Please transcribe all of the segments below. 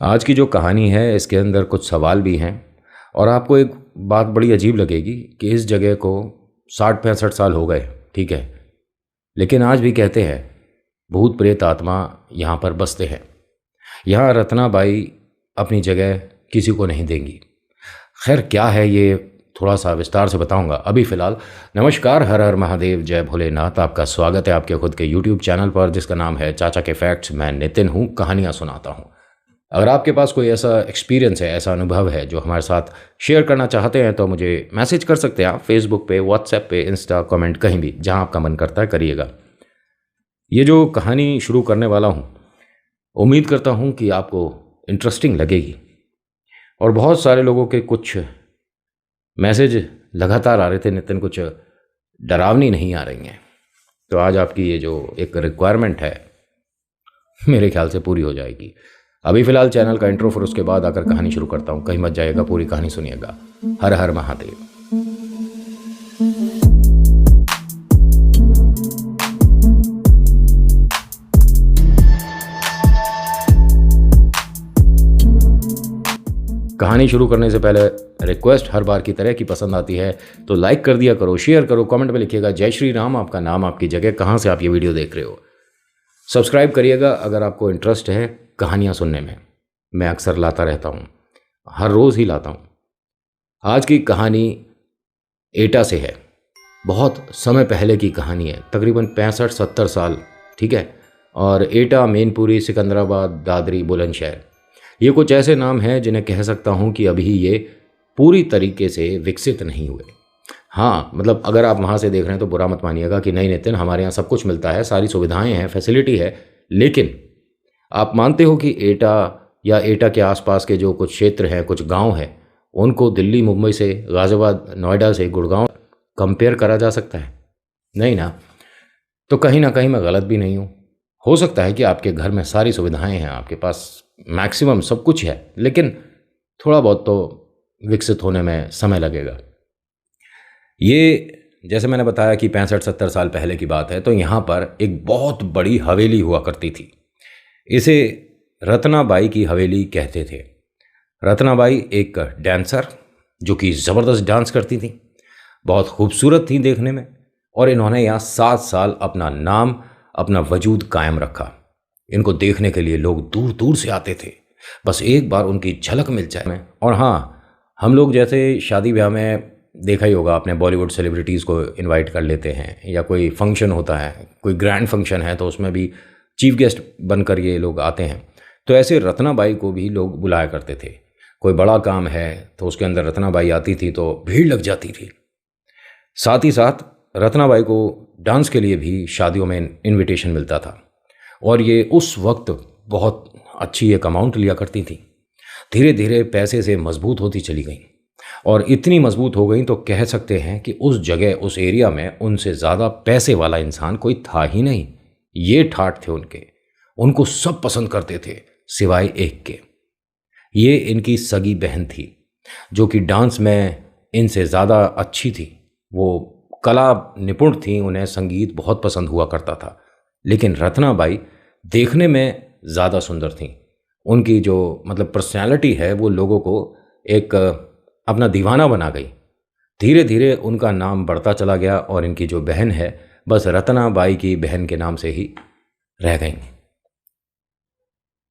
आज की जो कहानी है इसके अंदर कुछ सवाल भी हैं और आपको एक बात बड़ी अजीब लगेगी कि इस जगह को 60-65 साल हो गए, ठीक है, लेकिन आज भी कहते हैं भूत प्रेत आत्मा यहाँ पर बसते हैं। यहाँ रत्नाबाई अपनी जगह किसी को नहीं देंगी। खैर क्या है ये थोड़ा सा विस्तार से बताऊंगा। अभी फ़िलहाल नमस्कार, हर हर महादेव, जय भोलेनाथ। आपका स्वागत है आपके खुद के यूट्यूब चैनल पर जिसका नाम है चाचा के फैक्ट्स। मैं नितिन हूँ, कहानियाँ सुनाता हूँ। अगर आपके पास कोई ऐसा एक्सपीरियंस है, ऐसा अनुभव है जो हमारे साथ शेयर करना चाहते हैं तो मुझे मैसेज कर सकते हैं आप फेसबुक पे, व्हाट्सएप पे, इंस्टा, कमेंट, कहीं भी जहां आपका मन करता है करिएगा। ये जो कहानी शुरू करने वाला हूं, उम्मीद करता हूं कि आपको इंटरेस्टिंग लगेगी। और बहुत सारे लोगों के कुछ मैसेज लगातार आ रहे थे, नितिन कुछ डरावनी नहीं आ रही हैं, तो आज आपकी ये जो एक रिक्वायरमेंट है मेरे ख्याल से पूरी हो जाएगी। अभी फ़िलहाल चैनल का इंट्रो, फिर उसके बाद आकर कहानी शुरू करता हूँ। कहीं मत जाइएगा, पूरी कहानी सुनिएगा। हर हर महादेव। कहानी शुरू करने से पहले रिक्वेस्ट हर बार की तरह की पसंद आती है तो लाइक कर दिया करो, शेयर करो, कमेंट में लिखिएगा जय श्री राम, आपका नाम, आपकी जगह, कहाँ से आप ये वीडियो देख रहे हो। सब्सक्राइब करिएगा अगर आपको इंटरेस्ट है कहानियाँ सुनने में। मैं अक्सर लाता रहता हूँ, हर रोज़ ही लाता हूँ। आज की कहानी एटा से है। बहुत समय पहले की कहानी है, तकरीबन 65-70 साल, ठीक है। और एटा, मैनपुरी, सिकंदराबाद, दादरी, बुलंदशहर, ये कुछ ऐसे नाम हैं जिन्हें कह सकता हूँ कि अभी ये पूरी तरीके से विकसित नहीं हुए। हाँ, मतलब अगर आप वहाँ से देख रहे हैं तो बुरा मत मानिएगा कि नहीं नितिन, हमारे यहाँ सब कुछ मिलता है, सारी सुविधाएं हैं, फैसिलिटी है। लेकिन आप मानते हो कि एटा या एटा के आसपास के जो कुछ क्षेत्र हैं, कुछ गांव हैं, उनको दिल्ली, मुंबई से, गाज़ियाबाद, नोएडा से, गुड़गांव कंपेयर करा जा सकता है? नहीं ना। तो कहीं ना कहीं मैं गलत भी नहीं हूँ। हो सकता है कि आपके घर में सारी सुविधाएं हैं, आपके पास मैक्सिमम सब कुछ है, लेकिन थोड़ा बहुत तो विकसित होने में समय लगेगा। ये जैसे मैंने बताया कि 65-70 साल पहले की बात है, तो यहाँ पर एक बहुत बड़ी हवेली हुआ करती थी। इसे रत्नाबाई की हवेली कहते थे। रत्नाबाई एक डांसर जो कि ज़बरदस्त डांस करती थी, बहुत खूबसूरत थी देखने में, और इन्होंने यहाँ 7 साल अपना नाम, अपना वजूद कायम रखा। इनको देखने के लिए लोग दूर दूर से आते थे, बस एक बार उनकी झलक मिल जाए। और हाँ, हम लोग जैसे शादी ब्याह में देखा ही होगा आपने, बॉलीवुड सेलिब्रिटीज़ को इनवाइट कर लेते हैं, या कोई फंक्शन होता है, कोई ग्रैंड फंक्शन है तो उसमें भी चीफ गेस्ट बनकर ये लोग आते हैं। तो ऐसे रत्नाबाई को भी लोग बुलाया करते थे। कोई बड़ा काम है तो उसके अंदर रत्नाबाई आती थी तो भीड़ लग जाती थी। साथ ही साथ रत्नाबाई को डांस के लिए भी शादियों में इनविटेशन मिलता था, और ये उस वक्त बहुत अच्छी एक अमाउंट लिया करती थी। धीरे धीरे पैसे से मजबूत होती चली गई, और इतनी मजबूत हो गई तो कह सकते हैं कि उस जगह, उस एरिया में उनसे ज़्यादा पैसे वाला इंसान कोई था ही नहीं। ये ठाठ थे उनके, उनको सब पसंद करते थे सिवाय एक के। ये इनकी सगी बहन थी जो कि डांस में इनसे ज़्यादा अच्छी थी। वो कला निपुण थी, उन्हें संगीत बहुत पसंद हुआ करता था। लेकिन रत्नाबाई देखने में ज़्यादा सुंदर थी। उनकी जो मतलब पर्सनैलिटी है वो लोगों को एक अपना दीवाना बना गई। धीरे धीरे उनका नाम बढ़ता चला गया, और इनकी जो बहन है बस रत्नाबाई की बहन के नाम से ही रह गई।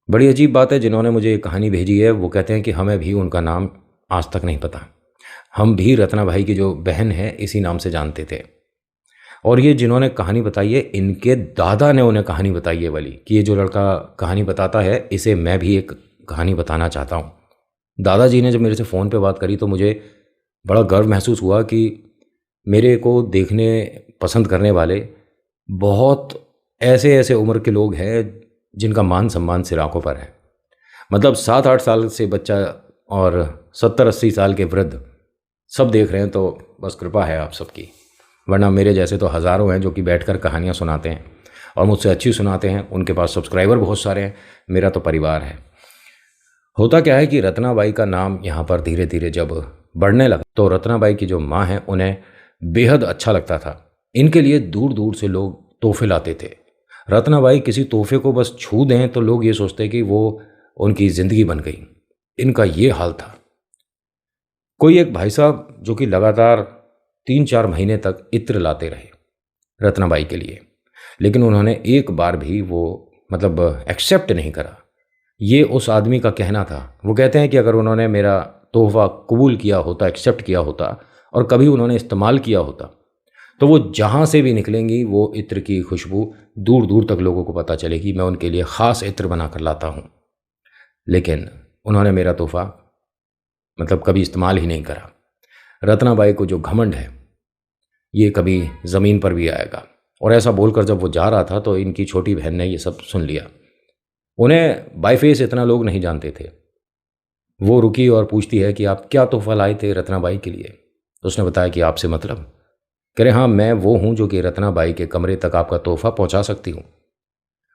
बड़ी अजीब बात है, जिन्होंने मुझे ये कहानी भेजी है वो कहते हैं कि हमें भी उनका नाम आज तक नहीं पता। हम भी रत्नाबाई की जो बहन है इसी नाम से जानते थे। और ये जिन्होंने कहानी बताई है, इनके दादा ने उन्हें कहानी बताई है वाली, कि ये जो लड़का कहानी बताता है इसे मैं भी एक कहानी बताना चाहता हूँ। दादाजी ने जब मेरे से फ़ोन पे बात करी तो मुझे बड़ा गर्व महसूस हुआ कि मेरे को देखने पसंद करने वाले बहुत ऐसे ऐसे उम्र के लोग हैं जिनका मान सम्मान सिराकों पर है। मतलब 7-8 साल से बच्चा और 70-80 साल के वृद्ध सब देख रहे हैं, तो बस कृपा है आप सबकी। वरना मेरे जैसे तो हज़ारों हैं जो कि बैठकर कहानियाँ सुनाते हैं, और मुझसे अच्छी सुनाते हैं। उनके पास सब्सक्राइबर बहुत सारे हैं, मेरा तो परिवार है। होता क्या है कि रत्नाबाई का नाम यहाँ पर धीरे धीरे जब बढ़ने लगा तो रत्नाबाई की जो माँ हैं उन्हें बेहद अच्छा लगता था। इनके लिए दूर दूर से लोग तोहफे लाते थे। रत्नाबाई किसी तोहफे को बस छू दें तो लोग ये सोचते कि वो उनकी ज़िंदगी बन गई। इनका ये हाल था। कोई एक भाई साहब जो कि लगातार 3-4 महीने तक इत्र लाते रहे रत्नाबाई के लिए, लेकिन उन्होंने एक बार भी वो एक्सेप्ट नहीं करा। ये उस आदमी का कहना था। वो कहते हैं कि अगर उन्होंने मेरा तोहफ़ा कबूल किया होता, एक्सेप्ट किया होता और कभी उन्होंने इस्तेमाल किया होता, तो वो जहाँ से भी निकलेंगी वो इत्र की खुशबू दूर दूर तक लोगों को पता चलेगी। मैं उनके लिए ख़ास इत्र बना कर लाता हूँ। लेकिन उन्होंने मेरा तोहफ़ा कभी इस्तेमाल ही नहीं करा। रत्नाबाई को जो घमंड है ये कभी ज़मीन पर भी आएगा। और ऐसा बोलकर जब वो जा रहा था तो इनकी छोटी बहन ने ये सब सुन लिया। उन्हें बाय फेस इतना लोग नहीं जानते थे। वो रुकी और पूछती है कि आप क्या तोहफ़ा लाए थे रत्नाबाई के लिए? तो उसने बताया कि आपसे कह रहे हाँ, मैं वो हूँ जो कि रत्नाबाई के कमरे तक आपका तोहफ़ा पहुँचा सकती हूँ।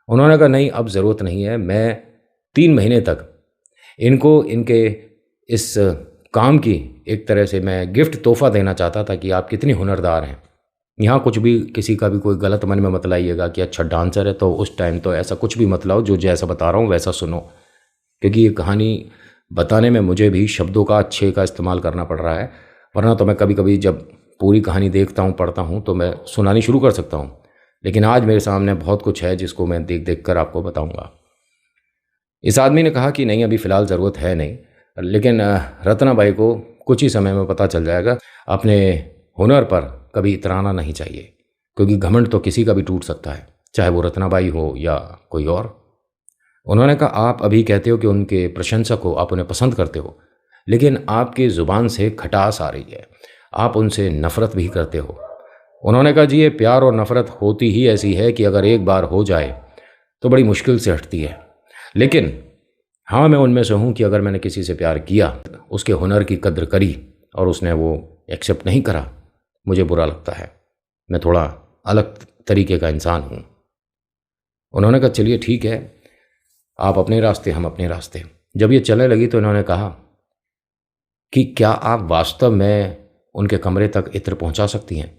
उन्होंने कहा नहीं, अब ज़रूरत नहीं है। मैं 3 महीने तक इनको इनके इस काम की एक तरह से मैं गिफ्ट तोहफ़ा देना चाहता था कि आप कितनी हुनरदार हैं। यहाँ कुछ भी किसी का भी कोई गलत मन में मत लाइएगा कि अच्छा डांसर है तो उस टाइम तो ऐसा कुछ भी मत लाओ, जो जैसा बता रहा हूँ वैसा सुनो, क्योंकि ये कहानी बताने में मुझे भी शब्दों का अच्छे का इस्तेमाल करना पड़ रहा है। वरना तो मैं कभी कभी जब पूरी कहानी देखता हूँ, पढ़ता हूँ, तो मैं सुनानी शुरू कर सकता हूँ। लेकिन आज मेरे सामने बहुत कुछ है जिसको मैं देख देख कर आपको बताऊँगा। इस आदमी ने कहा कि नहीं, अभी फ़िलहाल ज़रूरत है नहीं, लेकिन रत्नाबाई को कुछ ही समय में पता चल जाएगा। अपने हुनर पर कभी इतराना नहीं चाहिए, क्योंकि घमंड तो किसी का भी टूट सकता है, चाहे वो रत्नाबाई हो या कोई और। उन्होंने कहा आप अभी कहते हो कि उनके प्रशंसक हो, आप उन्हें पसंद करते हो, लेकिन आपकी ज़ुबान से खटास आ रही है, आप उनसे नफ़रत भी करते हो। उन्होंने कहा जी, ये प्यार और नफ़रत होती ही ऐसी है कि अगर एक बार हो जाए तो बड़ी मुश्किल से हटती है। लेकिन हाँ, मैं उनमें से हूँ कि अगर मैंने किसी से प्यार किया, उसके हुनर की कद्र करी और उसने वो एक्सेप्ट नहीं करा, मुझे बुरा लगता है। मैं थोड़ा अलग तरीके का इंसान हूँ। उन्होंने कहा चलिए ठीक है, आप अपने रास्ते, हम अपने रास्ते। जब ये चलने लगी तो इन्होंने कहा कि क्या आप वास्तव में उनके कमरे तक इत्र पहुंचा सकती हैं?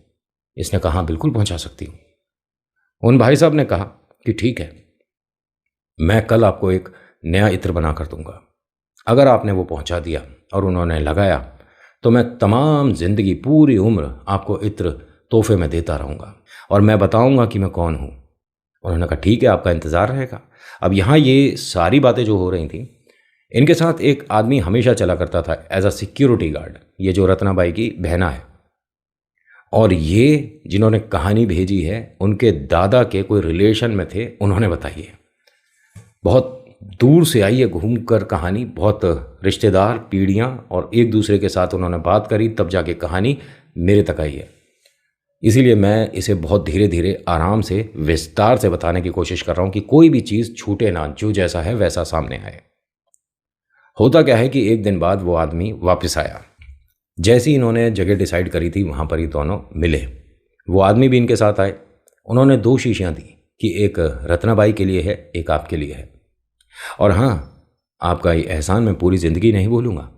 इसने कहा हाँ, बिल्कुल पहुंचा सकती हूँ। उन भाई साहब ने कहा कि ठीक है, मैं कल आपको एक नया इत्र बना कर दूंगा। अगर आपने वो पहुंचा दिया और उन्होंने लगाया तो मैं तमाम ज़िंदगी, पूरी उम्र आपको इत्र तोहफे में देता रहूँगा और मैं बताऊँगा कि मैं कौन हूँ। उन्होंने कहा ठीक है, आपका इंतज़ार रहेगा। अब यहाँ ये सारी बातें जो हो रही थी, इनके साथ एक आदमी हमेशा चला करता था एज अ सिक्योरिटी गार्ड, ये जो रत्नाबाई की बहना है। और ये जिन्होंने कहानी भेजी है उनके दादा के कोई रिलेशन में थे, उन्होंने बताई है। बहुत दूर से आई है घूम कर कहानी, बहुत रिश्तेदार, पीढ़ियाँ और एक दूसरे के साथ उन्होंने बात करी, तब जाके कहानी मेरे तक आई है। इसीलिए मैं इसे बहुत धीरे धीरे आराम से विस्तार से बताने की कोशिश कर रहा हूँ कि कोई भी चीज़ छूटे ना, जो जैसा है वैसा सामने आए। होता क्या है कि एक दिन बाद वो आदमी वापस आया। जैसी इन्होंने जगह डिसाइड करी थी वहाँ पर ही दोनों मिले। वो आदमी भी इनके साथ आए। उन्होंने 2 शीशियाँ दी कि एक रत्नाबाई के लिए है, एक आपके लिए है। और हाँ, आपका ये एहसान मैं पूरी ज़िंदगी नहीं भूलूंगा।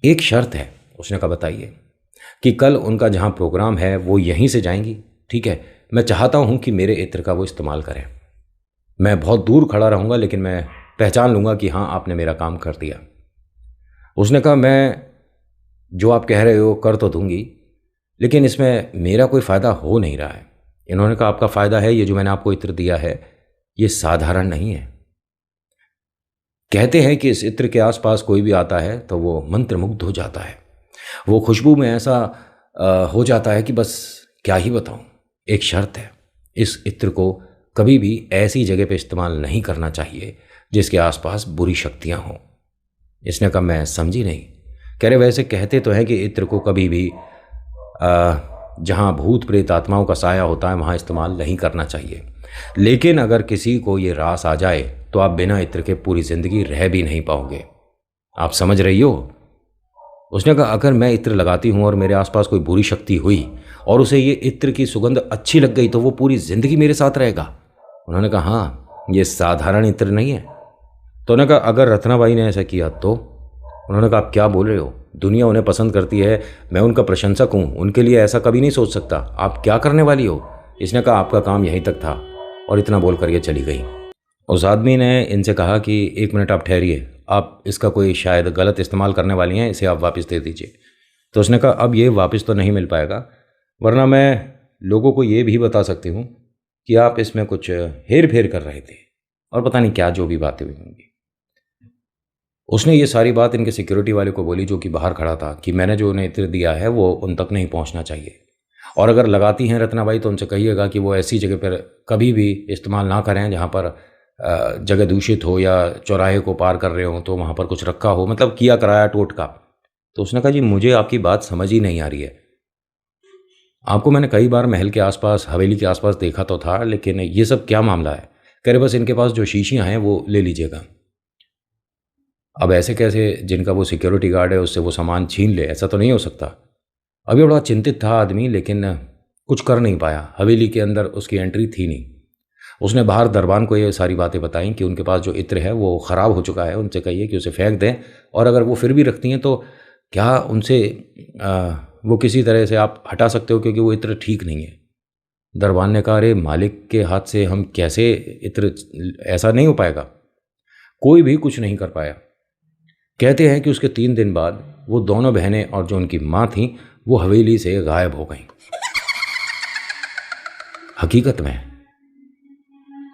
एक शर्त है। उसने कहा बताइए। कि कल उनका जहाँ प्रोग्राम है वो यहीं से जाएंगी, ठीक है? मैं चाहता हूँ कि मेरे इत्र का वो इस्तेमाल करें। मैं बहुत दूर खड़ा रहूँगा, लेकिन मैं पहचान लूँगा कि हाँ, आपने मेरा काम कर दिया। उसने कहा मैं जो आप कह रहे हो कर तो दूंगी, लेकिन इसमें मेरा कोई फ़ायदा हो नहीं रहा है। इन्होंने कहा आपका फ़ायदा है, ये जो मैंने आपको इत्र दिया है ये साधारण नहीं है। कहते हैं कि इस इत्र के आसपास कोई भी आता है तो वो मंत्रमुग्ध हो जाता है, वो खुशबू में ऐसा हो जाता है कि बस क्या ही बताऊं। एक शर्त है, इस इत्र को कभी भी ऐसी जगह पे इस्तेमाल नहीं करना चाहिए जिसके आसपास बुरी शक्तियां हों। इसने कहा मैं समझी नहीं। कह रहे वैसे कहते तो हैं कि इत्र को कभी भी जहाँ भूत प्रेत आत्माओं का साया होता है वहाँ इस्तेमाल नहीं करना चाहिए, लेकिन अगर किसी को ये रास आ जाए तो आप बिना इत्र के पूरी ज़िंदगी रह भी नहीं पाओगे। आप समझ रही हो? उसने कहा अगर मैं इत्र लगाती हूँ और मेरे आसपास कोई बुरी शक्ति हुई और उसे ये इत्र की सुगंध अच्छी लग गई तो वो पूरी ज़िंदगी मेरे साथ रहेगा। उन्होंने कहा हाँ, ये साधारण इत्र नहीं है। तो उन्होंने कहा अगर रत्नाबाई ने ऐसा किया तो? उन्होंने कहा आप क्या बोल रहे हो, दुनिया उन्हें पसंद करती है, मैं उनका प्रशंसक हूँ, उनके लिए ऐसा कभी नहीं सोच सकता, आप क्या करने वाली हो? इसने कहा आपका काम यहीं तक था, और इतना बोलकर ये चली गई। उस आदमी ने इनसे कहा कि 1 मिनट आप ठहरिए, आप इसका कोई शायद गलत इस्तेमाल करने वाली हैं, इसे आप वापस दे दीजिए। तो उसने कहा अब ये वापस तो नहीं मिल पाएगा, वरना मैं लोगों को ये भी बता सकती हूँ कि आप इसमें कुछ हेर फेर कर रहे थे, और पता नहीं क्या जो भी बातें हुई होंगी। उसने ये सारी बात इनके सिक्योरिटी वाले को बोली जो कि बाहर खड़ा था, कि मैंने जो उन्हें इत्र दिया है वो उन तक नहीं पहुंचना चाहिए, और अगर लगाती हैं रत्नाबाई तो उनसे कहिएगा कि वो ऐसी जगह पर कभी भी इस्तेमाल ना करें जहाँ पर जगह दूषित हो, या चौराहे को पार कर रहे हो तो वहाँ पर कुछ रखा हो, मतलब किया कराया टोटका। तो उसने कहा जी मुझे आपकी बात समझ ही नहीं आ रही है, आपको मैंने कई बार महल के आसपास, हवेली के आसपास देखा तो था, लेकिन ये सब क्या मामला है? कह रहे बस इनके पास जो शीशियाँ हैं वो ले लीजिएगा। अब ऐसे कैसे जिनका वो सिक्योरिटी गार्ड है उससे वो सामान छीन ले, ऐसा तो नहीं हो सकता। अभी बड़ा चिंतित था आदमी, लेकिन कुछ कर नहीं पाया, हवेली के अंदर उसकी एंट्री थी नहीं। उसने बाहर दरबान को ये सारी बातें बताई कि उनके पास जो इत्र है वो ख़राब हो चुका है, उनसे कहिए कि उसे फेंक दें, और अगर वो फिर भी रखती हैं तो क्या उनसे वो किसी तरह से आप हटा सकते हो, क्योंकि वो इत्र ठीक नहीं है। दरबान ने कहा अरे मालिक के हाथ से हम कैसे इत्र, ऐसा नहीं हो पाएगा। कोई भी कुछ नहीं कर पाया। कहते हैं कि उसके 3 दिन बाद वो दोनों बहनें और जो उनकी माँ थी वो हवेली से गायब हो गईं। हकीकत में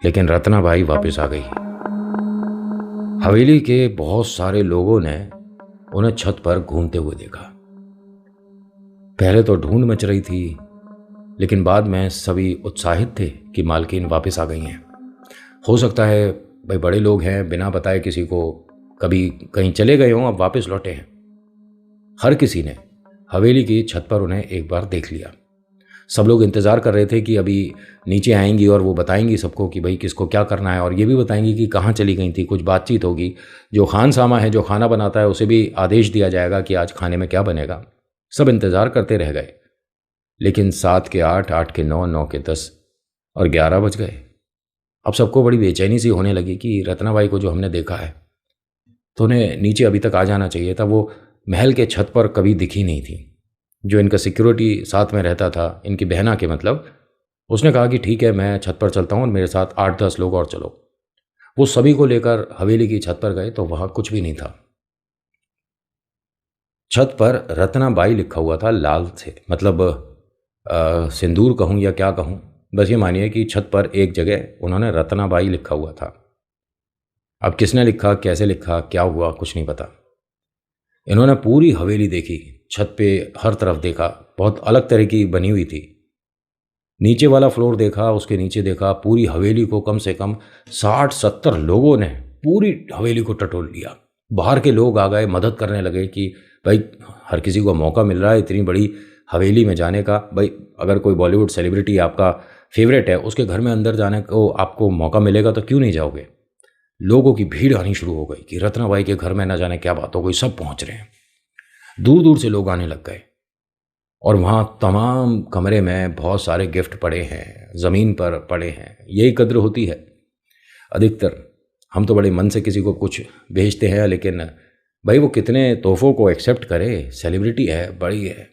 लेकिन रत्नाबाई वापस आ गई। हवेली के बहुत सारे लोगों ने उन्हें छत पर घूमते हुए देखा। पहले तो ढूंढ मच रही थी, लेकिन बाद में सभी उत्साहित थे कि मालकिन वापस आ गई हैं। हो सकता है भाई बड़े लोग हैं, बिना बताए किसी को कभी कहीं चले गए हों, अब वापस लौटे हैं। हर किसी ने हवेली की छत पर उन्हें एक बार देख लिया। सब लोग इंतज़ार कर रहे थे कि अभी नीचे आएंगी और वो बताएंगी सबको कि भाई किसको क्या करना है, और ये भी बताएंगी कि कहाँ चली गई थी। कुछ बातचीत होगी, जो खान सामा है, जो खाना बनाता है, उसे भी आदेश दिया जाएगा कि आज खाने में क्या बनेगा। सब इंतज़ार करते रह गए, लेकिन 7 के 8, 8 के 9, 9 के 10 और 11 बज गए। अब सबको बड़ी बेचैनी सी होने लगी कि रत्नाबाई को जो हमने देखा है तो उन्हें नीचे अभी तक आ जाना चाहिए था। वो महल के छत पर कभी दिखी नहीं थी। जो इनका सिक्योरिटी साथ में रहता था, इनकी बहना के मतलब, उसने कहा कि ठीक है मैं छत पर चलता हूँ और मेरे साथ 8-10 लोग और चलो। वो सभी को लेकर हवेली की छत पर गए तो वहाँ कुछ भी नहीं था। छत पर रत्नाबाई लिखा हुआ था लाल से, मतलब सिंदूर कहूँ या क्या कहूँ, बस ये मानिए कि छत पर एक जगह उन्होंने रत्नाबाई लिखा हुआ था। अब किसने लिखा, कैसे लिखा, क्या हुआ, कुछ नहीं पता। इन्होंने पूरी हवेली देखी, छत पे हर तरफ देखा, बहुत अलग तरह की बनी हुई थी। नीचे वाला फ्लोर देखा, उसके नीचे देखा, पूरी हवेली को कम से कम 60-70 लोगों ने पूरी हवेली को टटोल लिया। बाहर के लोग आ गए, मदद करने लगे कि भाई हर किसी को मौका मिल रहा है इतनी बड़ी हवेली में जाने का। भाई अगर कोई बॉलीवुड सेलिब्रिटी आपका फेवरेट है, उसके घर में अंदर जाने को आपको मौका मिलेगा तो क्यों नहीं जाओगे। लोगों की भीड़ आनी शुरू हो गई कि रत्नाबाई के घर में न जाने क्या बात हो गई, सब पहुंच रहे हैं। दूर दूर से लोग आने लग गए, और वहाँ तमाम कमरे में बहुत सारे गिफ्ट पड़े हैं, ज़मीन पर पड़े हैं। यही कद्र होती है अधिकतर। हम तो बड़े मन से किसी को कुछ भेजते हैं, लेकिन भाई वो कितने तोहफ़ों को एक्सेप्ट करे, सेलिब्रिटी है, बड़ी है।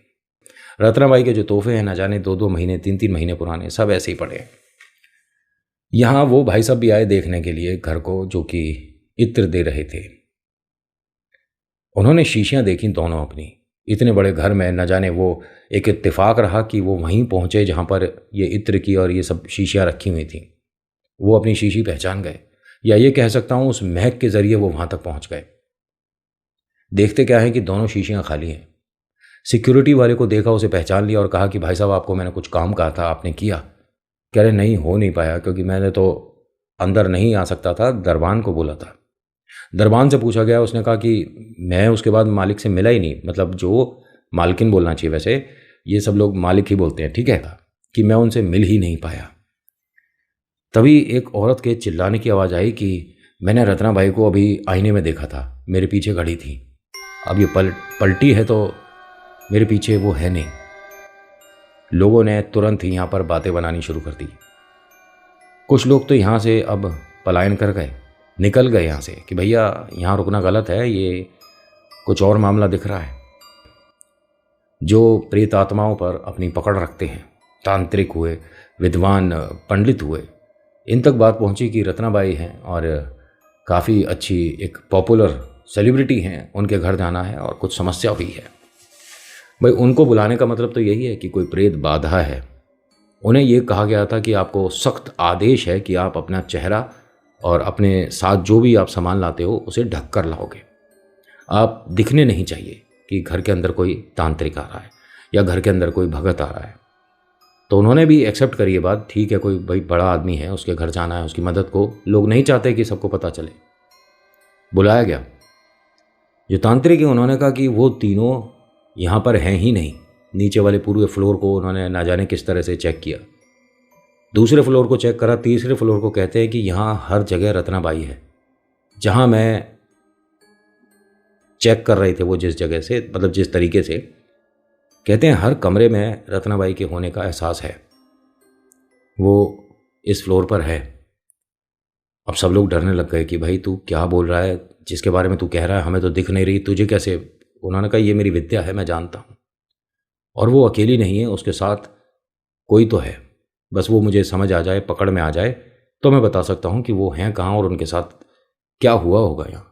रत्नाबाई के जो तोहफे हैं न जाने 2-2 महीने 3-3 महीने पुराने, सब ऐसे ही पड़े हैं। यहाँ वो भाई साहब भी आए देखने के लिए घर को, जो कि इत्र दे रहे थे। उन्होंने शीशियाँ देखी दोनों अपनी। इतने बड़े घर में न जाने वो एक इत्तेफाक रहा कि वो वहीं पहुँचे जहाँ पर ये इत्र की और ये सब शीशियाँ रखी हुई थी। वो अपनी शीशी पहचान गए, या ये कह सकता हूँ उस महक के ज़रिए वो वहाँ तक पहुँच गए। देखते क्या है कि दोनों शीशियाँ खाली हैं। सिक्योरिटी वाले को देखा, उसे पहचान लिया और कहा कि भाई साहब आपको मैंने कुछ काम कहा था, आपने किया? कह रहे नहीं, हो नहीं पाया, क्योंकि मैंने तो अंदर नहीं आ सकता था, दरबान को बोला था। दरबान से पूछा गया, उसने कहा कि मैं उसके बाद मालिक से मिला ही नहीं, मतलब जो मालकिन बोलना चाहिए, वैसे ये सब लोग मालिक ही बोलते हैं, ठीक है, कि मैं उनसे मिल ही नहीं पाया। तभी एक औरत के चिल्लाने की आवाज़ आई कि मैंने रत्नाबाई को अभी आईने में देखा था, मेरे पीछे खड़ी थी। अब ये पलटी है तो मेरे पीछे वो है नहीं। लोगों ने तुरंत ही यहाँ पर बातें बनानी शुरू कर दी। कुछ लोग तो यहाँ से अब पलायन कर गए, निकल गए यहाँ से कि भैया यहाँ रुकना गलत है, ये कुछ और मामला दिख रहा है। जो प्रेत आत्माओं पर अपनी पकड़ रखते हैं, तांत्रिक हुए, विद्वान पंडित हुए, इन तक बात पहुंची कि रत्नाबाई हैं और काफ़ी अच्छी एक पॉपुलर सेलिब्रिटी हैं, उनके घर जाना है और कुछ समस्या हुई है। भाई उनको बुलाने का मतलब तो यही है कि कोई प्रेत बाधा है। उन्हें ये कहा गया था कि आपको सख्त आदेश है कि आप अपना चेहरा और अपने साथ जो भी आप सामान लाते हो उसे ढक कर लाओगे। आप दिखने नहीं चाहिए कि घर के अंदर कोई तांत्रिक आ रहा है या घर के अंदर कोई भगत आ रहा है। तो उन्होंने भी एक्सेप्ट करी ये बात, ठीक है कोई भाई बड़ा आदमी है, उसके घर जाना है, उसकी मदद को लोग नहीं चाहते कि सबको पता चले। बुलाया गया जो तांत्रिक है, उन्होंने कहा कि वो तीनों यहाँ पर हैं ही नहीं। नीचे वाले पूरे फ्लोर को उन्होंने ना जाने किस तरह से चेक किया, दूसरे फ्लोर को चेक करा, तीसरे फ्लोर को कहते हैं कि यहाँ हर जगह रत्नाबाई है। जहाँ मैं चेक कर रहे थे वो जिस जगह से, मतलब जिस तरीके से, कहते हैं हर कमरे में रत्नाबाई के होने का एहसास है, वो इस फ्लोर पर है। अब सब लोग डरने लग गए कि भाई तू क्या बोल रहा है, जिसके बारे में तू कह रहा है हमें तो दिख नहीं रही, तुझे कैसे? उन्होंने कहा ये मेरी विद्या है, मैं जानता हूँ, और वो अकेली नहीं है, उसके साथ कोई तो है, बस वो मुझे समझ आ जाए, पकड़ में आ जाए तो मैं बता सकता हूँ कि वो हैं कहाँ और उनके साथ क्या हुआ होगा यहाँ।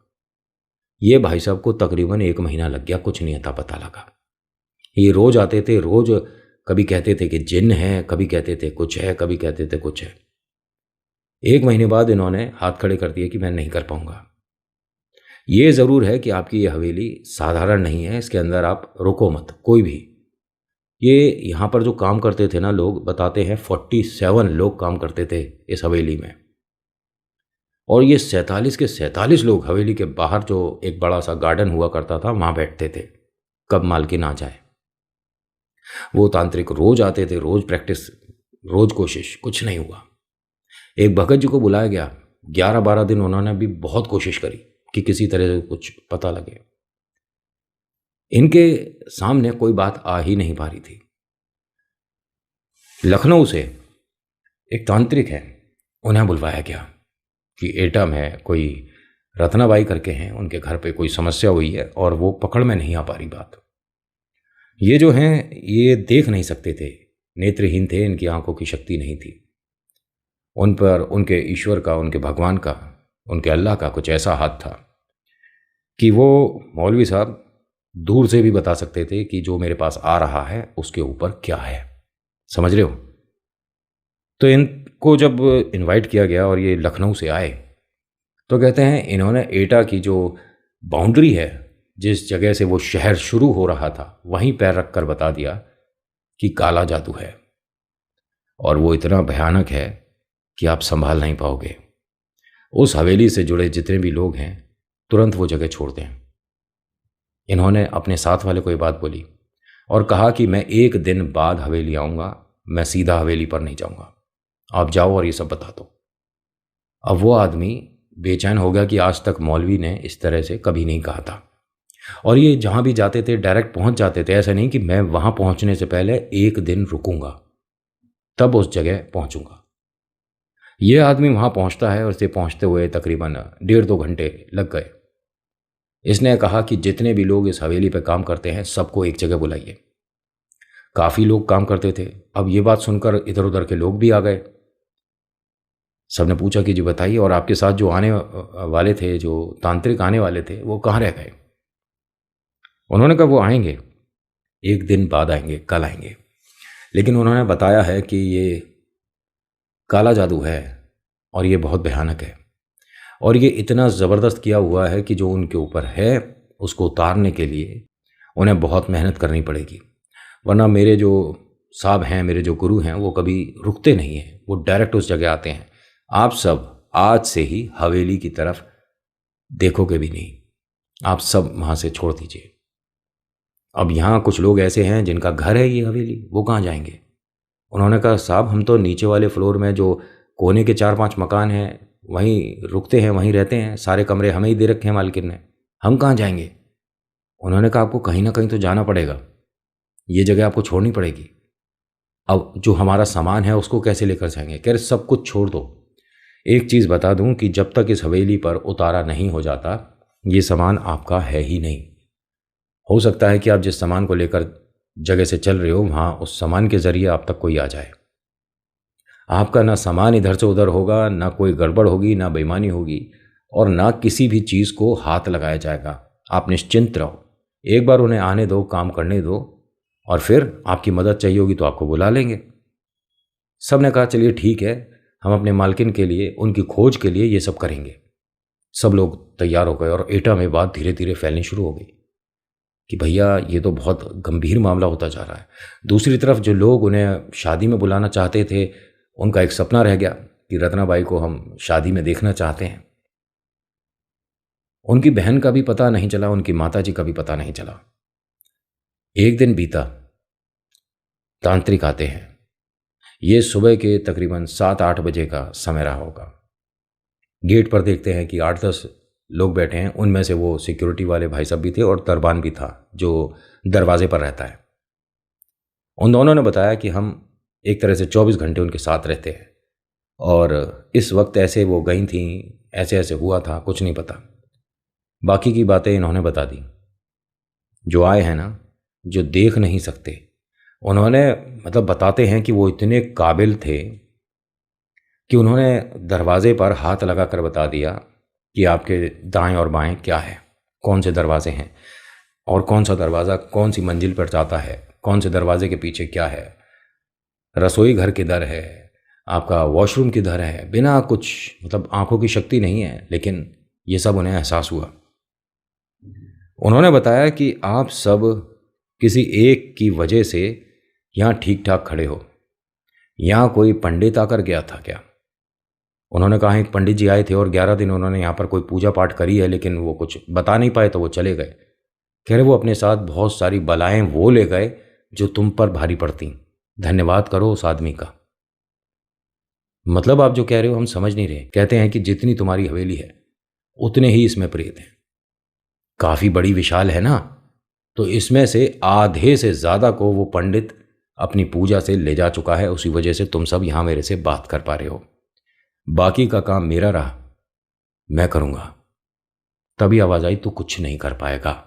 ये भाई साहब को तकरीबन 1 महीना लग गया, कुछ नहीं आता पता लगा। ये रोज आते थे, रोज कभी कहते थे कि जिन्न है, कभी कहते थे कुछ है, कभी कहते थे कुछ है। 1 महीने बाद इन्होंने हाथ खड़े कर दिए कि मैं नहीं कर पाऊंगा। ये ज़रूर है कि आपकी ये हवेली साधारण नहीं है, इसके अंदर आप रुको मत कोई भी। ये यहाँ पर जो काम करते थे ना लोग, बताते हैं 47 लोग काम करते थे इस हवेली में, और ये 47 के 47 लोग हवेली के बाहर जो एक बड़ा सा गार्डन हुआ करता था वहाँ बैठते थे, कब मालकिन आ जाए। वो तांत्रिक रोज आते थे, रोज प्रैक्टिस, रोज कोशिश, कुछ नहीं हुआ। एक भगत जी को बुलाया गया, 11-12 दिन उन्होंने भी बहुत कोशिश करी कि किसी तरह से कुछ पता लगे। इनके सामने कोई बात आ ही नहीं पा रही थी। लखनऊ से एक तांत्रिक है, उन्हें बुलवाया गया कि एटा में कोई रत्नाबाई करके हैं, उनके घर पे कोई समस्या हुई है और वो पकड़ में नहीं आ पा रही बात। ये जो हैं ये देख नहीं सकते थे, नेत्रहीन थे, इनकी आंखों की शक्ति नहीं थी। उन पर उनके ईश्वर का, उनके भगवान का, उनके अल्लाह का कुछ ऐसा हाथ था कि वो मौलवी साहब दूर से भी बता सकते थे कि जो मेरे पास आ रहा है उसके ऊपर क्या है। समझ रहे हो? तो इनको जब इनवाइट किया गया और ये लखनऊ से आए तो कहते हैं इन्होंने एटा की जो बाउंड्री है, जिस जगह से वो शहर शुरू हो रहा था, वहीं पैर रख कर बता दिया कि काला जादू है और वो इतना भयानक है कि आप संभाल नहीं पाओगे। उस हवेली से जुड़े जितने भी लोग हैं तुरंत वो जगह छोड़ दें। इन्होंने अपने साथ वाले को ये बात बोली और कहा कि मैं 1 दिन बाद हवेली आऊँगा, मैं सीधा हवेली पर नहीं जाऊँगा, आप जाओ और ये सब बता दो। अब वो आदमी बेचैन हो गया कि आज तक मौलवी ने इस तरह से कभी नहीं कहा था, और ये जहाँ भी जाते थे डायरेक्ट पहुँच जाते थे, ऐसा नहीं कि मैं वहाँ पहुँचने से पहले 1 दिन रुकूंगा तब उस जगह पहुँचूंगा। ये आदमी वहाँ पहुँचता है और इसे पहुँचते हुए तकरीबन 1.5-2 घंटे लग गए। इसने कहा कि जितने भी लोग इस हवेली पे काम करते हैं सबको एक जगह बुलाइए। काफ़ी लोग काम करते थे। अब ये बात सुनकर इधर उधर के लोग भी आ गए। सबने पूछा कि जी बताइए, और आपके साथ जो आने वाले थे, जो तांत्रिक आने वाले थे, वो कहाँ रह गए? उन्होंने कहा वो आएंगे, 1 दिन बाद आएंगे, कल आएंगे। लेकिन उन्होंने बताया है कि ये काला जादू है और ये बहुत भयानक है, और ये इतना ज़बरदस्त किया हुआ है कि जो उनके ऊपर है उसको उतारने के लिए उन्हें बहुत मेहनत करनी पड़ेगी। वरना मेरे जो साहब हैं, मेरे जो गुरु हैं, वो कभी रुकते नहीं हैं, वो डायरेक्ट उस जगह आते हैं। आप सब आज से ही हवेली की तरफ देखोगे भी नहीं, आप सब वहाँ से छोड़ दीजिए। अब यहाँ कुछ लोग ऐसे हैं जिनका घर है ये हवेली, वो कहाँ जाएंगे? उन्होंने कहा साहब हम तो नीचे वाले फ्लोर में जो कोने के 4-5 मकान हैं वहीं रुकते हैं, वहीं रहते हैं, सारे कमरे हमें ही दे रखे हैं मालकिन ने, हम कहाँ जाएंगे? उन्होंने कहा आपको कहीं ना कहीं तो जाना पड़ेगा, ये जगह आपको छोड़नी पड़ेगी। अब जो हमारा सामान है उसको कैसे लेकर जाएंगे? कह रहे सब कुछ छोड़ दो। एक चीज़ बता दूं कि जब तक इस हवेली पर उतारा नहीं हो जाता ये सामान आपका है ही नहीं। हो सकता है कि आप जिस सामान को लेकर जगह से चल रहे हो वहाँ उस सामान के ज़रिए आप तक कोई आ जाए। आपका ना सामान इधर से उधर होगा, ना कोई गड़बड़ होगी, ना बेईमानी होगी, और ना किसी भी चीज़ को हाथ लगाया जाएगा। आप निश्चिंत रहो, एक बार उन्हें आने दो, काम करने दो, और फिर आपकी मदद चाहिए होगी तो आपको बुला लेंगे। सब ने कहा चलिए ठीक है, हम अपने मालकिन के लिए, उनकी खोज के लिए ये सब करेंगे। सब लोग तैयार हो गए और एटा में बात धीरे धीरे फैलनी शुरू हो गई कि भैया ये तो बहुत गंभीर मामला होता जा रहा है। दूसरी तरफ जो लोग उन्हें शादी में बुलाना चाहते थे, उनका एक सपना रह गया कि रत्नाबाई को हम शादी में देखना चाहते हैं। उनकी बहन का भी पता नहीं चला, उनकी माताजी का भी पता नहीं चला। एक दिन बीता, तांत्रिक आते हैं। ये सुबह के तकरीबन 7-8 बजे का समय रहा होगा। गेट पर देखते हैं कि 8-10 लोग बैठे हैं। उनमें से वो सिक्योरिटी वाले भाई साहब भी थे और दरबान भी था जो दरवाजे पर रहता है। उन दोनों ने बताया कि हम एक तरह से 24 घंटे उनके साथ रहते हैं, और इस वक्त ऐसे वो गई थी, ऐसे ऐसे हुआ था, कुछ नहीं पता। बाकी की बातें इन्होंने बता दी। जो आए हैं ना, जो देख नहीं सकते, उन्होंने मतलब बताते हैं कि वो इतने काबिल थे कि उन्होंने दरवाजे पर हाथ लगा कर बता दिया कि आपके दाएं और बाएं क्या है, कौन से दरवाजे हैं, और कौन सा दरवाज़ा कौन सी मंजिल पर जाता है, कौन से दरवाजे के पीछे क्या है, रसोई घर किधर है, आपका वॉशरूम किधर है। बिना कुछ मतलब आंखों की शक्ति नहीं है, लेकिन ये सब उन्हें एहसास हुआ। उन्होंने बताया कि आप सब किसी एक की वजह से यहाँ ठीक ठाक खड़े हो। यहाँ कोई पंडित आकर गया था क्या? उन्होंने कहा एक पंडित जी आए थे और 11 दिन उन्होंने यहाँ पर कोई पूजा पाठ करी है, लेकिन वो कुछ बता नहीं पाए तो वो चले गए। कह रहे वो अपने साथ बहुत सारी बलाएं वो ले गए जो तुम पर भारी पड़ती। धन्यवाद करो उस आदमी का। मतलब आप जो कह रहे हो हम समझ नहीं रहे। कहते हैं कि जितनी तुम्हारी हवेली है उतने ही इसमें प्रेत हैं। काफ़ी बड़ी विशाल है ना, तो इसमें से आधे से ज़्यादा को वो पंडित अपनी पूजा से ले जा चुका है। उसी वजह से तुम सब यहाँ मेरे से बात कर पा रहे हो। बाकी का काम मेरा रहा, मैं करूँगा। तभी आवाज़ आई तू कुछ नहीं कर पाएगा।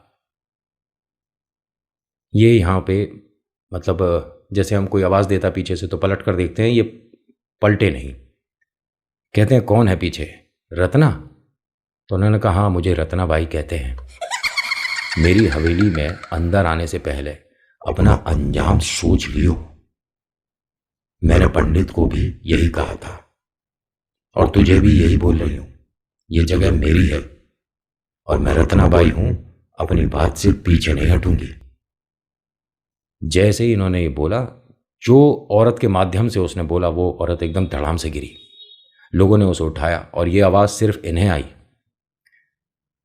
ये यहाँ पे मतलब जैसे हम कोई आवाज़ देता पीछे से तो पलट कर देखते हैं, ये पलटे नहीं। कहते हैं कौन है पीछे? रत्ना? तो उन्होंने कहा हाँ मुझे रत्नाबाई कहते हैं। मेरी हवेली में अंदर आने से पहले अपना अंजाम सोच लियो। मैंने पंडित को भी यही कहा था और तुझे भी यही बोल रही हूं, ये जगह मेरी है और मैं रत्नाबाई हूं, अपनी बात से पीछे नहीं हटूंगी। जैसे ही इन्होंने ये बोला, जो औरत के माध्यम से उसने बोला, वो औरत एकदम धड़ाम से गिरी। लोगों ने उसे उठाया और ये आवाज़ सिर्फ इन्हें आई।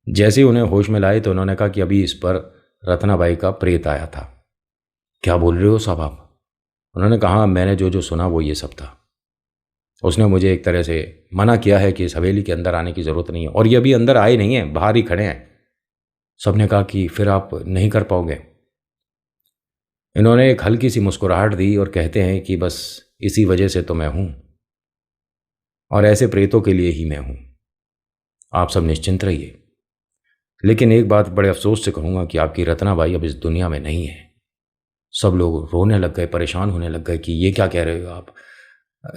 जैसे ही उन्हें होश में लाए तो उन्होंने कहा कि अभी इस पर रत्नाबाई का प्रेत आया था। क्या बोल रहे हो साहब आप? उन्होंने कहा मैंने जो जो सुना वो ये सब था। उसने मुझे एक तरह से मना किया है कि इस हवेली के अंदर आने की ज़रूरत नहीं है, और ये अभी अंदर आए नहीं हैं, बाहर ही खड़े हैं। सब ने कहा कि फिर आप नहीं कर पाओगे। इन्होंने एक हल्की सी मुस्कुराहट दी और कहते हैं कि बस इसी वजह से तो मैं हूँ, और ऐसे प्रेतों के लिए ही मैं हूँ। आप सब निश्चिंत रहिए। लेकिन एक बात बड़े अफसोस से कहूँगा कि आपकी रत्नाबाई अब इस दुनिया में नहीं है। सब लोग रोने लग गए, परेशान होने लग गए कि ये क्या कह रहे हो आप?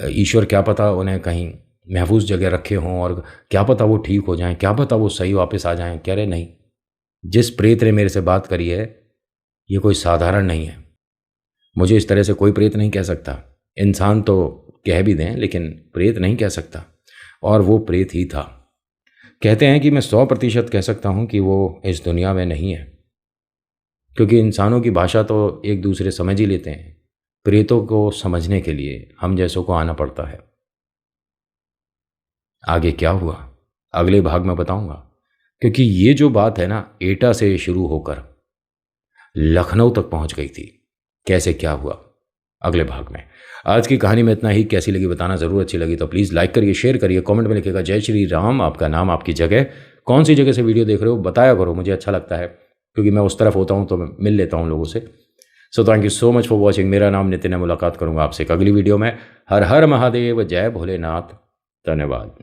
ईश्वर क्या पता उन्हें कहीं महफूज जगह रखे हों, और क्या पता वो ठीक हो जाएं, क्या पता वो सही वापस आ जाएं। कह रहे नहीं, जिस प्रेत ने मेरे से बात करी है ये कोई साधारण नहीं है। मुझे इस तरह से कोई प्रेत नहीं कह सकता। इंसान तो कह भी दें, लेकिन प्रेत नहीं कह सकता, और वो प्रेत ही था। कहते हैं कि मैं 100% कह सकता हूँ कि वो इस दुनिया में नहीं है, क्योंकि इंसानों की भाषा तो एक दूसरे समझ ही लेते हैं। प्रेतों को समझने के लिए हम जैसों को आना पड़ता है। आगे क्या हुआ अगले भाग में बताऊंगा, क्योंकि ये जो बात है ना, एटा से शुरू होकर लखनऊ तक पहुंच गई थी। कैसे क्या हुआ अगले भाग में। आज की कहानी में इतना ही। कैसी लगी बताना ज़रूर। अच्छी लगी तो प्लीज़ लाइक करिए, शेयर करिए, कमेंट में लिखिएगा जय श्री राम, आपका नाम, आपकी जगह, कौन सी जगह से वीडियो देख रहे हो बताया करो। मुझे अच्छा लगता है क्योंकि मैं उस तरफ होता हूँ तो मैं मिल लेता हूँ लोगों से। So thank you so much for watching. मेरा नाम नितिन है। मुलाकात करूँगा आपसे एक अगली वीडियो में। हर हर महादेव, जय भोलेनाथ, धन्यवाद।